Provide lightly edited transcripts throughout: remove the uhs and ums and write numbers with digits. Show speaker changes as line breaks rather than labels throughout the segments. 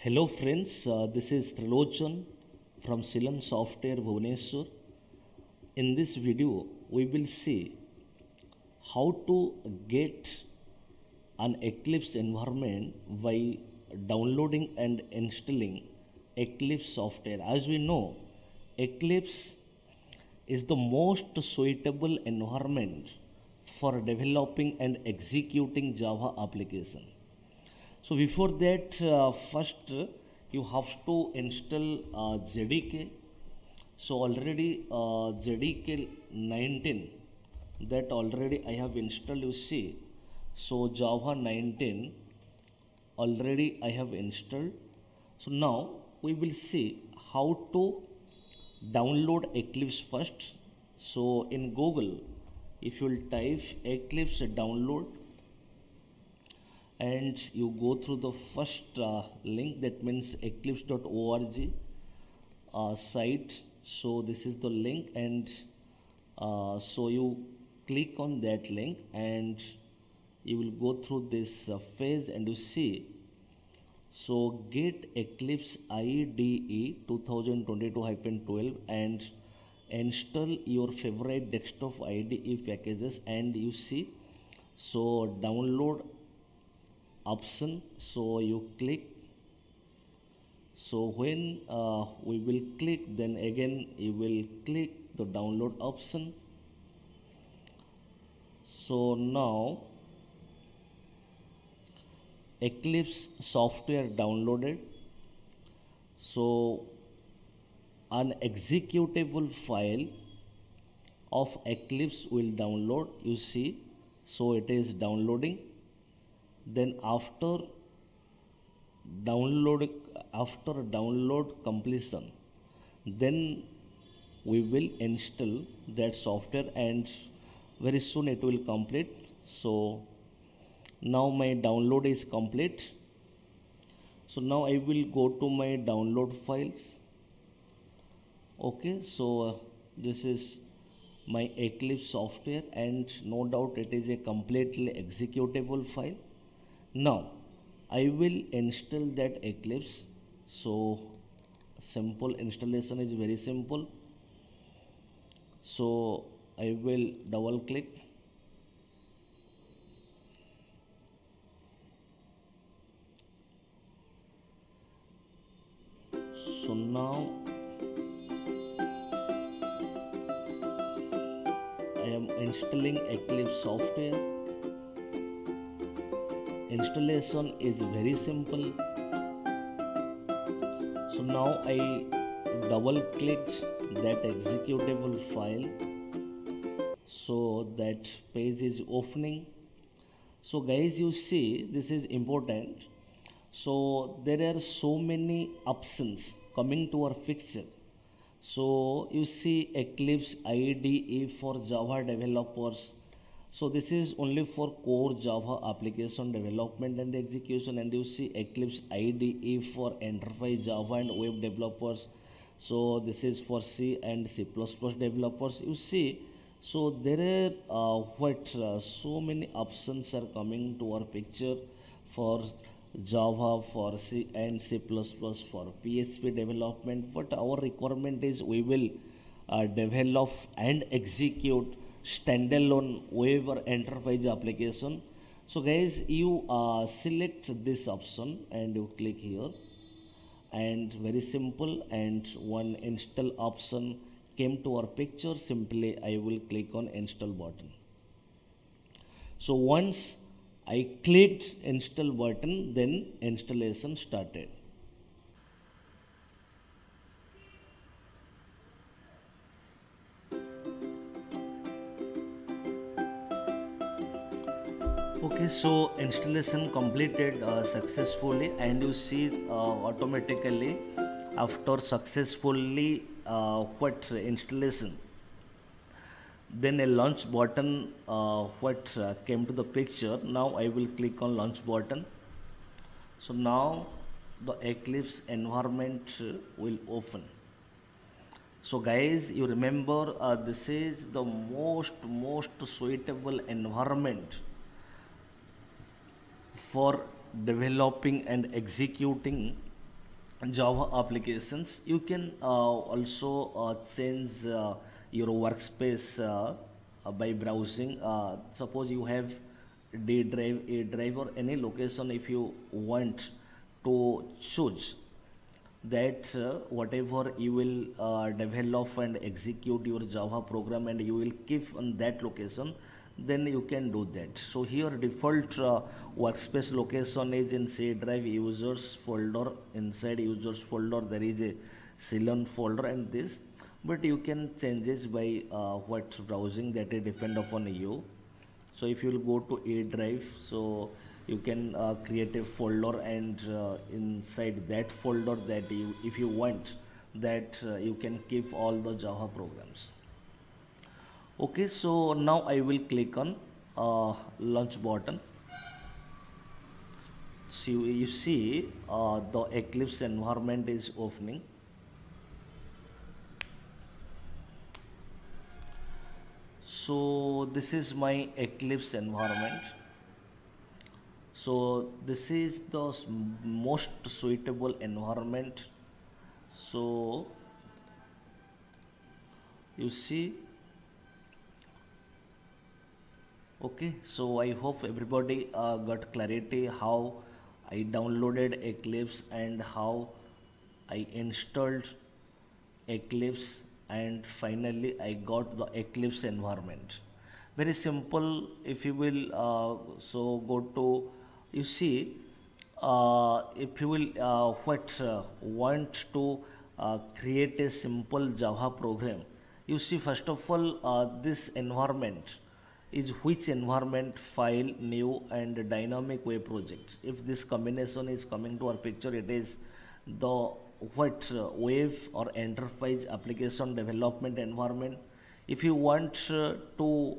Hello friends, this is Trilochan from Silan Software Pvt. In this video, we will see how to get an Eclipse environment by downloading and installing Eclipse software. As we know, Eclipse is the most suitable environment for developing and executing Java application. So before that, first you have to install JDK. So already JDK 19 that already I have installed. You see, so Java 19 already I have installed. So now we will see how to download Eclipse first. So in Google, if you will type Eclipse download, and you go through the first link, that means eclipse.org site. So this is the link, and so you click on that link and you will go through this phase, and you see, so get Eclipse IDE 2022-12 and install your favorite desktop IDE packages, and you see, so download option. So you click. So when we will click, then again you will click the download option. So now Eclipse software downloaded. So an executable file of Eclipse will download. You see, so it is downloading. Then after download completion, then we will install that software, and very soon it will complete. So now my download is complete. So now I will go to my download files. Okay, so this is my Eclipse software, and no doubt it is a completely executable file. Now I will install that Eclipse. So simple installation is very simple. So I will double click. So now I am installing Eclipse software. Installation is very simple. So now I double clicked that executable file, so that page is opening. So guys, you see, this is important. So there are so many options coming to our picture. So you see Eclipse IDE for Java developers. So this is only for core Java application development and execution, and you see Eclipse IDE for enterprise Java and web developers. So this is for C and C++ developers. You see, so there are so many options are coming to our picture for Java, for C and C++, for PHP development. But our requirement is we will develop and execute standalone web or enterprise application. So guys, you select this option and you click here, and very simple, and one install option came to our picture. Simply I will click on install button. So once I clicked install button, then installation started. Okay, so installation completed successfully, and you see automatically after successfully installation, then a launch button came to the picture. Now I will click on launch button. So now the Eclipse environment will open. So guys, you remember this is the most suitable environment for developing and executing Java applications. You can also change your workspace by browsing. Suppose you have D drive, A drive, or any location. If you want to choose that whatever you will develop and execute your Java program and you will keep on that location, then you can do that. So here default workspace location is in C drive users folder. Inside users folder there is a Silan folder and this, but you can change it by what browsing, that is depend upon you. So if you will go to A drive, so you can create a folder, and inside that folder that you, if you want, that you can keep all the Java programs. Okay, so now I will click on launch button. So you see the Eclipse environment is opening. So this is my Eclipse environment. So this is the most suitable environment. So you see, okay, so I hope everybody got clarity how I downloaded Eclipse and how I installed Eclipse, and finally I got the Eclipse environment. Very simple. If you will so go to, you see, if you will want to create a simple Java program, you see, first of all, this environment is which environment, file, new, and dynamic web projects. If this combination is coming to our picture, it is the what web or enterprise application development environment. If you want to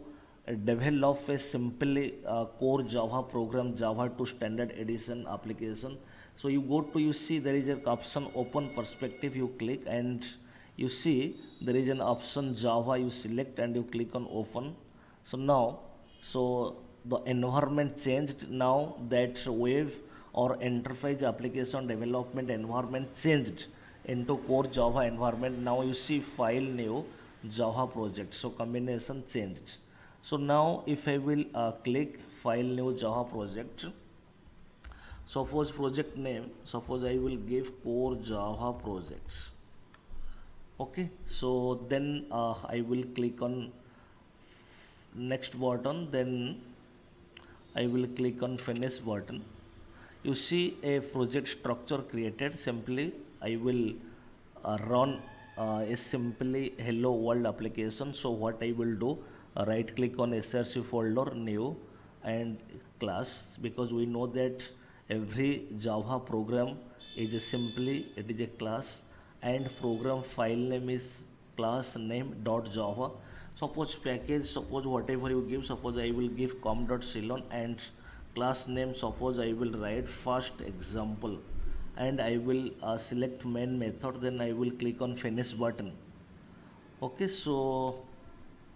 develop a simply core Java program, Java to standard edition application, so you go to, you see there is an option open perspective, you click and you see there is an option Java, you select and you click on open. So now, so the environment changed. Now that web or enterprise application development environment changed into core Java environment. Now you see file, new, Java project. So combination changed. So now if I will click file, new, Java project, suppose project name, suppose I will give core Java projects. Okay, so then I will click on next button, then I will click on finish button. You see a project structure created. Simply I will run a simply hello world application. So what I will do, right click on src folder, new, and class, because we know that every Java program is a simply, it is a class, and program file name is class name dot java. Suppose package, suppose whatever you give, suppose I will give com.ceylon, and class name, suppose I will write first example, and I will select main method, then I will click on finish button. Okay, so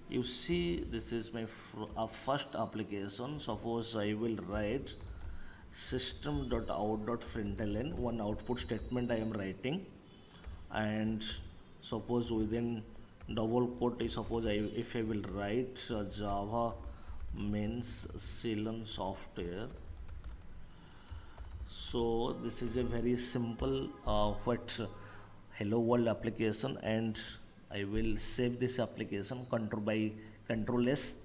you see this is my first application. Suppose I will write system.out.println, one output statement I am writing, and suppose within double quote, suppose if I will write Java means Silan Software. So this is a very simple hello world application, and I will save this application, control S.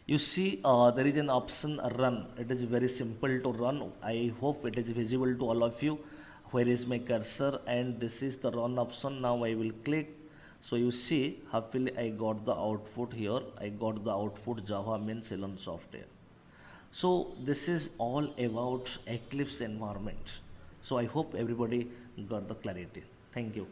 You see there is an option run. It is very simple to run. I hope it is visible to all of you. Where is my cursor? And this is the run option. Now I will click. So you see, happily I got the output here. I got the output Java means Silan Software. So this is all about Eclipse environment. So I hope everybody got the clarity. Thank you.